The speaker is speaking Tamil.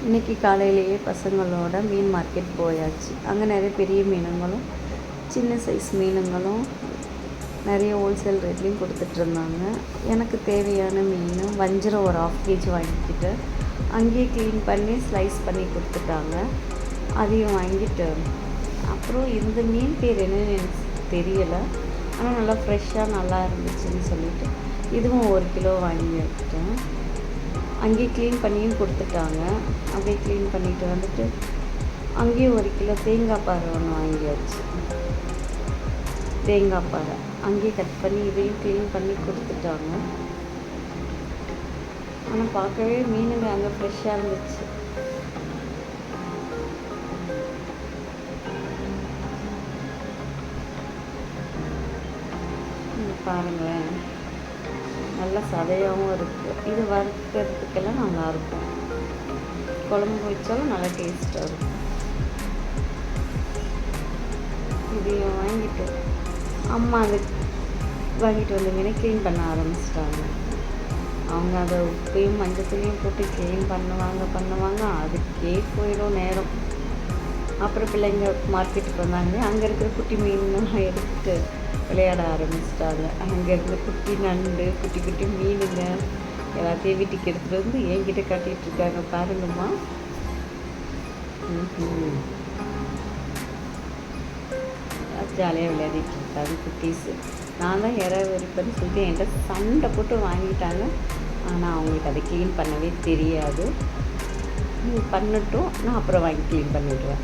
இன்றைக்கி காலையிலேயே பசங்களோட மீன் மார்க்கெட் போயாச்சு. அங்கே நிறைய பெரிய மீனுங்களும் சின்ன சைஸ் மீனுங்களும் நிறைய ஹோல்சேல் ரேட்லேயும் கொடுத்துட்ருந்தாங்க. எனக்கு தேவையான மீன் வஞ்சரம் ஒரு 1/2 kg வாங்கிக்கிட்டு அங்கேயே க்ளீன் பண்ணி ஸ்லைஸ் பண்ணி கொடுத்துட்டாங்க. அதையும் வாங்கிட்டு அப்புறம் இந்த மீன் பேர் என்னன்னு எனக்கு தெரியலை, ஆனால் நல்லா ஃப்ரெஷ்ஷாக நல்லா இருந்துச்சுன்னு சொல்லிவிட்டு இதுவும் 1 கிலோ வாங்கி வச்சுட்டேன். அங்கேயே க்ளீன் பண்ணியும் கொடுத்துட்டாங்க. அப்படியே க்ளீன் பண்ணிவிட்டு வந்துட்டு அங்கேயும் 1 கிலோ தேங்காய் பாறை ஒன்று வாங்கியாச்சு. தேங்காய் பாறை அங்கேயே கட் பண்ணி இதையும் க்ளீன் பண்ணி கொடுத்துட்டாங்க. ஆனால் பார்க்கவே மீனுங்க அங்கே ஃப்ரெஷ்ஷாக இருந்துச்சு. பாருங்களேன், நல்ல சதையாகவும் இருக்குது. இது வறுக்கிறதுக்கெல்லாம் நல்லாயிருக்கும், குழம்பு வச்சாலும் நல்லா டேஸ்ட்டாக இருக்கும். இதையும் வாங்கிட்டு அம்மா அதை வாங்கிட்டு வந்து மீனை க்ளீன் பண்ண ஆரம்பிச்சிட்டாங்க. அவங்க அதை உப்பையும் மஞ்சத்தையும் போட்டு க்ளீன் பண்ணுவாங்க. அதுக்கே போயிடும் நேரம். அப்புறம் பிள்ளைங்க மார்க்கெட்டுக்கு வந்தாங்க. அங்கே இருக்கிற குட்டி மீன்லாம் எடுத்துகிட்டு விளையாட ஆரம்பிச்சிட்டாங்க. அங்கே இருந்த குட்டி நண்டு, குட்டி குட்டி மீனுங்க எல்லாத்தையும் வீட்டுக்கு எடுத்துகிட்டு வந்து என்கிட்ட காட்டிகிட்டு இருக்காங்க. பாருங்கம்மா, ஜாலியாக விளையாடிட்டு இருக்காங்க குட்டீஸு. நான் தான் வரிப்பேன்னு சொல்லிட்டு என்கிட்ட சண்டை போட்டு வாங்கிட்டாங்க. ஆனால் அவங்களுக்கு அதை க்ளீன் பண்ணவே தெரியாது. பண்ணட்டும், நான் அப்புறம் வாங்கி க்ளீன் பண்ணிவிடுவேன்.